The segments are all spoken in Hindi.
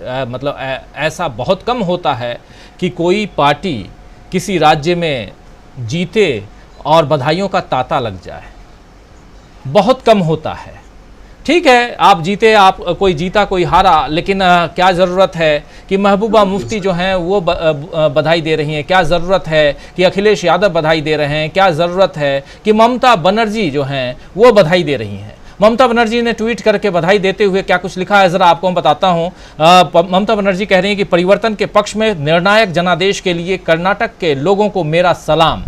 ऐसा बहुत कम होता है कि कोई पार्टी किसी राज्य में जीते और बधाइयों का तांता लग जाए, बहुत कम होता है। ठीक है, आप जीते, आप कोई जीता कोई हारा, लेकिन क्या ज़रूरत है कि महबूबा मुफ्ती जो हैं वो बधाई दे रही हैं? क्या ज़रूरत है कि अखिलेश यादव बधाई दे रहे हैं? क्या ज़रूरत है कि ममता बनर्जी जो हैं वो बधाई दे रही हैं? ममता बनर्जी ने ट्वीट करके बधाई देते हुए क्या कुछ लिखा है, ज़रा आपको मैं बताता हूँ। ममता बनर्जी कह रही हैं कि परिवर्तन के पक्ष में निर्णायक जनादेश के लिए कर्नाटक के लोगों को मेरा सलाम।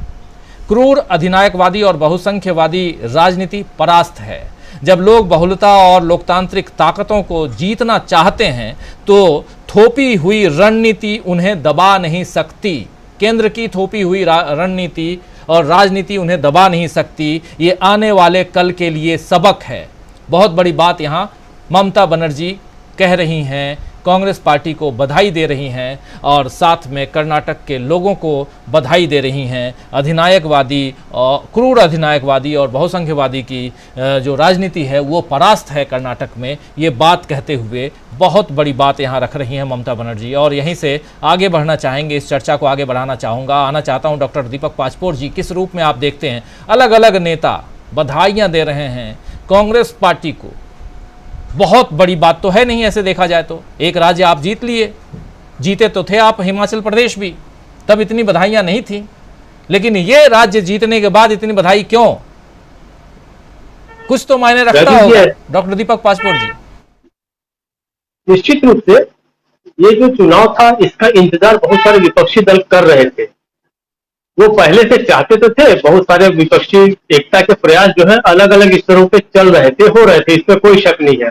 क्रूर अधिनायकवादी और बहुसंख्यवादी राजनीति परास्त है। जब लोग बहुलता और लोकतांत्रिक ताकतों को जीतना चाहते हैं तो थोपी हुई रणनीति उन्हें दबा नहीं सकती। केंद्र की थोपी हुई रणनीति और राजनीति उन्हें दबा नहीं सकती। ये आने वाले कल के लिए सबक है। बहुत बड़ी बात यहाँ ममता बनर्जी कह रही हैं, कांग्रेस पार्टी को बधाई दे रही हैं और साथ में कर्नाटक के लोगों को बधाई दे रही हैं। अधिनायकवादी और क्रूर अधिनायकवादी और बहुसंख्यवादी की जो राजनीति है वो परास्त है कर्नाटक में, ये बात कहते हुए बहुत बड़ी बात यहाँ रख रही हैं ममता बनर्जी। और यहीं से आगे बढ़ना चाहेंगे, इस चर्चा को आगे बढ़ाना आना चाहता हूँ डॉक्टर दीपक पाचपोर जी। किस रूप में आप देखते हैं, अलग अलग नेता बधाइयाँ दे रहे हैं कांग्रेस पार्टी को? बहुत बड़ी बात तो है नहीं ऐसे देखा जाए तो। एक राज्य आप जीत लिए, जीते तो थे आप हिमाचल प्रदेश भी, तब इतनी बधाइयां नहीं थी, लेकिन ये राज्य जीतने के बाद इतनी बधाई क्यों? कुछ तो मायने रखता होगा डॉक्टर दीपक पाचपोर जी। निश्चित रूप से ये जो चुनाव था इसका इंतजार बहुत सारे विपक्षी दल कर रहे थे। वो पहले से चाहते तो थे, बहुत सारे विपक्षी एकता के प्रयास जो है अलग अलग स्तरों पे चल रहे थे, हो रहे थे, इसमें कोई शक नहीं है।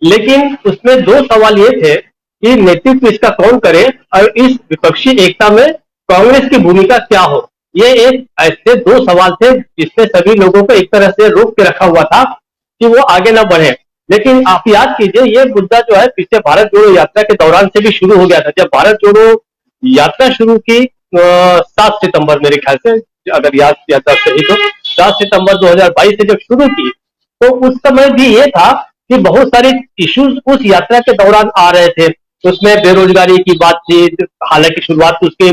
लेकिन उसमें दो सवाल ये थे कि नेतृत्व इसका कौन करे और इस विपक्षी एकता में कांग्रेस की भूमिका क्या हो। ये एक ऐसे दो सवाल थे जिसमें सभी लोगों को एक तरह से रोक के रखा हुआ था कि वो आगे ना बढ़े। लेकिन आप याद कीजिए, ये मुद्दा जो है पीछे भारत जोड़ो यात्रा के दौरान से भी शुरू हो गया था। जब भारत जोड़ो यात्रा शुरू की 7 सितंबर मेरे ख्याल से, अगर याद सही तो 7 सितंबर 2022 से जब शुरू की, तो उस समय भी ये था कि बहुत सारे इश्यूज उस यात्रा के दौरान आ रहे थे। उसमें बेरोजगारी की बात थी, हालांकि शुरुआत उसके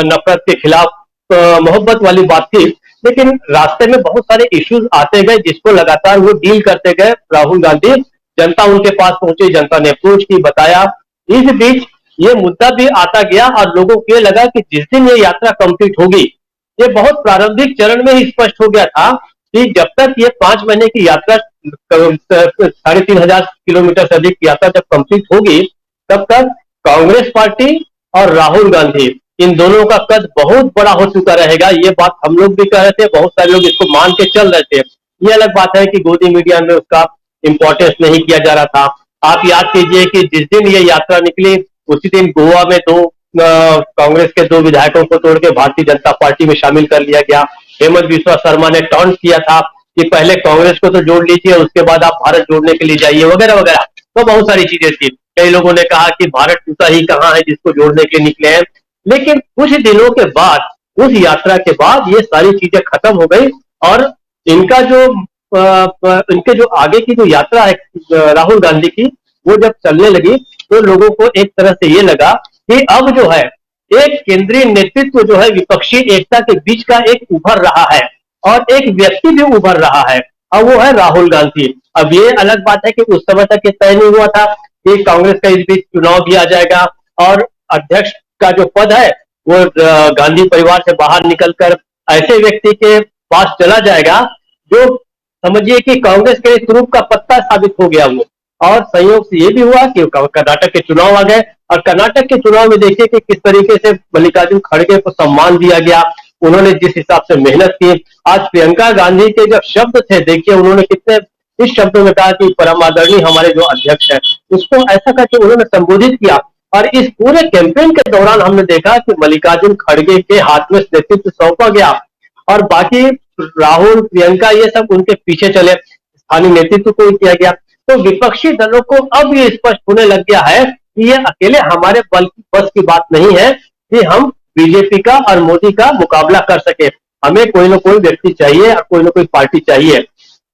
नफरत के खिलाफ मोहब्बत वाली बात थी, लेकिन रास्ते में बहुत सारे इश्यूज आते गए जिसको लगातार वो डील करते गए राहुल गांधी। जनता उनके पास पहुंची, जनता ने अप्रोच की, बताया। इस बीच ये मुद्दा भी आता गया और लोगों को ये लगा कि जिस दिन ये यात्रा कंप्लीट होगी, ये बहुत प्रारंभिक चरण में ही स्पष्ट हो गया था कि जब तक ये 5 महीने की यात्रा 3500 किलोमीटर से अधिक यात्रा जब कंप्लीट होगी, तब तक कांग्रेस पार्टी और राहुल गांधी इन दोनों का कद बहुत बड़ा हो चुका रहेगा। ये बात हम लोग भी कह रहे थे, बहुत सारे लोग इसको मान के चल रहे थे। ये अलग बात है कि गोदी मीडिया में उसका इंपॉर्टेंस नहीं किया जा रहा था। आप याद कीजिए कि जिस दिन ये यात्रा निकली उसी दिन गोवा में कांग्रेस के 2 विधायकों को तोड़ के भारतीय जनता पार्टी में शामिल कर लिया गया। हेमंत बिस्वा शर्मा ने टॉन्ट किया था कि पहले कांग्रेस को तो जोड़ लीजिए, उसके बाद आप भारत जोड़ने के लिए जाइए, वगैरह वगैरह। तो बहुत सारी चीजें थी। कई लोगों ने कहा कि भारत टूटा ही कहाँ है जिसको जोड़ने के लिए निकले हैं। लेकिन कुछ दिनों के बाद, उस यात्रा के बाद ये सारी चीजें खत्म हो गई और इनका जो इनके जो आगे की जो यात्रा है राहुल गांधी की, वो जब चलने लगी तो लोगों को एक तरह से ये लगा कि अब जो है एक केंद्रीय नेतृत्व जो है विपक्षी एकता के बीच का एक उभर रहा है और एक व्यक्ति भी उभर रहा है और वो है राहुल गांधी। अब ये अलग बात है कि उस समय तक ये तय नहीं हुआ था कि कांग्रेस का इस बीच चुनाव भी आ जाएगा और अध्यक्ष का जो पद है वो गांधी परिवार से बाहर निकलकर ऐसे व्यक्ति के पास चला जाएगा जो समझिए कि कांग्रेस के एक रूप का पत्ता साबित हो गया वो। और संयोग से ये भी हुआ कि कर्नाटक के चुनाव आ गए और कर्नाटक के चुनाव में देखिए कि किस तरीके से मल्लिकार्जुन खड़गे को सम्मान दिया गया। उन्होंने जिस हिसाब से मेहनत की, आज प्रियंका गांधी के जब शब्द थे, देखिए उन्होंने कितने इस शब्दों में कहा कि परम आदरणीय हमारे जो अध्यक्ष है, उसको ऐसा करके उन्होंने संबोधित किया। और इस पूरे कैंपेन के दौरान हमने देखा कि मल्लिकार्जुन खड़गे के हाथ में नेतृत्व सौंपा गया और बाकी राहुल, प्रियंका ये सब उनके पीछे चले, स्थानीय नेतृत्व को किया गया। तो विपक्षी दलों को अब ये स्पष्ट होने लग गया है कि ये अकेले हमारे बस की बात नहीं है कि हम बीजेपी का और मोदी का मुकाबला कर सके। हमें कोई ना कोई व्यक्ति चाहिए और कोई ना कोई पार्टी चाहिए।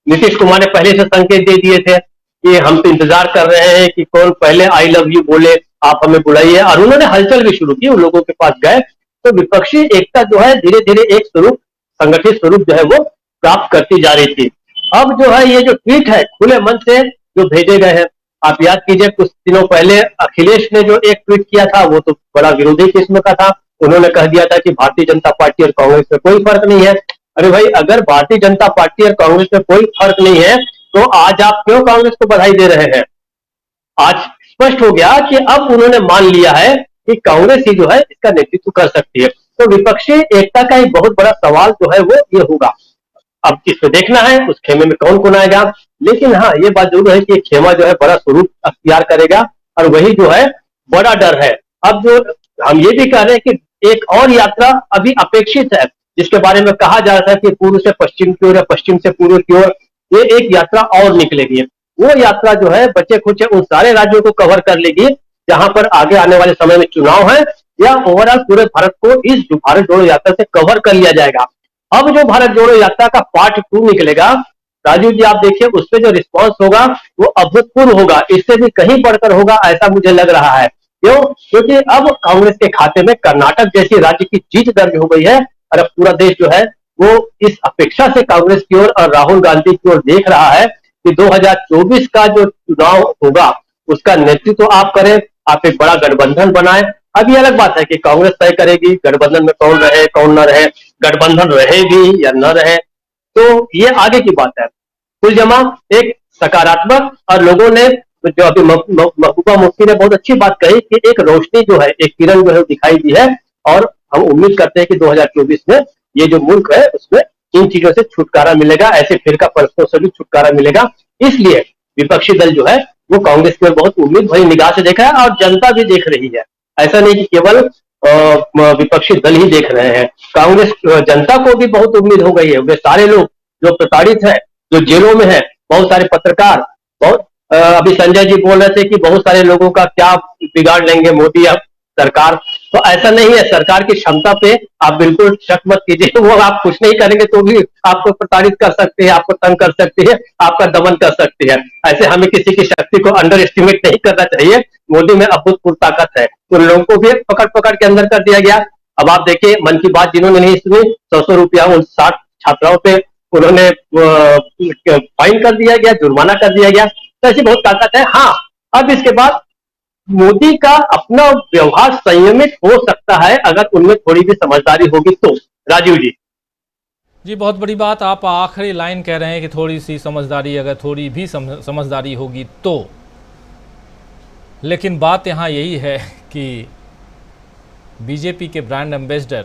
नीतीश कुमार ने पहले से संकेत दे दिए थे कि हम तो इंतजार कर रहे हैं कि कौन पहले आई लव यू बोले, आप हमें बुलाइए, और उन्होंने हलचल भी शुरू की, उन लोगों के पास गए। तो विपक्षी एकता जो है धीरे धीरे एक स्वरूप, संगठित स्वरूप जो है वो प्राप्त करती जा रही थी। अब जो है ये जो ट्वीट है खुले मन से जो भेजे गए हैं, आप याद कीजिए कुछ दिनों पहले अखिलेश ने जो एक ट्वीट किया था वो तो बड़ा विरोधी किस्म का था। उन्होंने कह दिया था कि भारतीय जनता पार्टी और कांग्रेस में कोई फर्क नहीं है। अरे भाई, अगर भारतीय जनता पार्टी और कांग्रेस में कोई फर्क नहीं है तो आज आप क्यों कांग्रेस को बधाई दे रहे हैं? आज स्पष्ट हो गया कि अब उन्होंने मान लिया है कि कांग्रेस ही जो है इसका नेतृत्व कर सकती है। तो विपक्षी एकता का एक बहुत बड़ा सवाल जो है वो ये होगा। अब इसमें देखना है उस खेमे में कौन कौन आएगा, लेकिन हाँ ये बात जरूर है कि खेमा जो है बड़ा स्वरूप अख्तियार करेगा, और वही जो है बड़ा डर है। अब जो हम ये भी कह रहे हैं कि एक और यात्रा अभी अपेक्षित है, जिसके बारे में कहा जा रहा था कि पूर्व से पश्चिम की ओर या पश्चिम से पूर्व की ओर ये एक यात्रा और निकलेगी। वो यात्रा जो है बचे खुचे उन सारे राज्यों को कवर कर लेगी जहां पर आगे आने वाले समय में चुनाव है, या ओवरऑल पूरे भारत को इस भारत जोड़ो यात्रा से कवर कर लिया जाएगा। अब जो भारत जोड़ो यात्रा का पार्ट 2 निकलेगा, राजू जी आप देखिए उसपे जो रिस्पांस होगा वो अभूतपूर्व होगा, इससे भी कहीं बढ़कर होगा ऐसा मुझे लग रहा है। क्यों? क्योंकि अब कांग्रेस के खाते में कर्नाटक जैसी राज्य की जीत दर्ज हो गई है, और अब पूरा देश जो है वो इस अपेक्षा से कांग्रेस की ओर और राहुल गांधी की ओर देख रहा है कि 2024 का जो चुनाव होगा उसका नेतृत्व आप करें, आप एक बड़ा गठबंधन बनाएं। अब ये अलग बात है कि कांग्रेस तय करेगी गठबंधन में कौन रहे कौन न रहे, गठबंधन रहे भी या न रहे, तो ये आगे की बात है। कुल जमा एक सकारात्मक, और लोगों ने जो अभी महबूबा मुफ्ती ने बहुत अच्छी बात कही कि एक रोशनी जो है, एक किरण जो है दिखाई दी है, और हम उम्मीद करते हैं कि 2024 में ये जो मुल्क है उसमें इन चीजों से छुटकारा मिलेगा, ऐसे फिरका परस्तों से भी छुटकारा मिलेगा। इसलिए विपक्षी दल जो है वो कांग्रेस की ओर बहुत उम्मीद भरी निगाह से देखा है, और जनता भी देख रही है। ऐसा नहीं कि केवल विपक्षी दल ही देख रहे हैं, कांग्रेस जनता को भी बहुत उम्मीद हो गई है। वे सारे लोग जो प्रताड़ित है, जो जेलों में है, बहुत सारे पत्रकार, बहुत अभी संजय जी बोल रहे थे कि बहुत सारे लोगों का क्या बिगाड़ लेंगे मोदी अब सरकार, तो ऐसा नहीं है। सरकार की क्षमता पे आप बिल्कुल शक मत कीजिए, वो आप कुछ नहीं करेंगे तो भी आपको प्रताड़ित कर सकते हैं, आपको तंग कर सकती है, आपका दमन कर सकती है। ऐसे हमें किसी की शक्ति को अंडर एस्टिमेट नहीं करना चाहिए। मोदी में अभूतपूर्व ताकत है, उन लोगों को भी पकड़ पकड़ के अंदर कर दिया गया। अब आप देखिए मन की बात जिन्होंने नहीं सुनी, 100 रुपया उन 60 छात्राओं पे उन्होंने फाइन कर दिया गया, जुर्माना कर दिया गया। तो ऐसी बहुत ताकत है। हाँ, अब इसके बाद मोदी का अपना व्यवहार संयमित हो सकता है अगर उनमें थोड़ी भी समझदारी होगी तो। राजीव जी जी, बहुत बड़ी बात आप आखिरी लाइन कह रहे हैं कि थोड़ी सी समझदारी, अगर थोड़ी भी समझदारी होगी तो। लेकिन बात यहाँ यही है कि बीजेपी के ब्रांड एम्बेसडर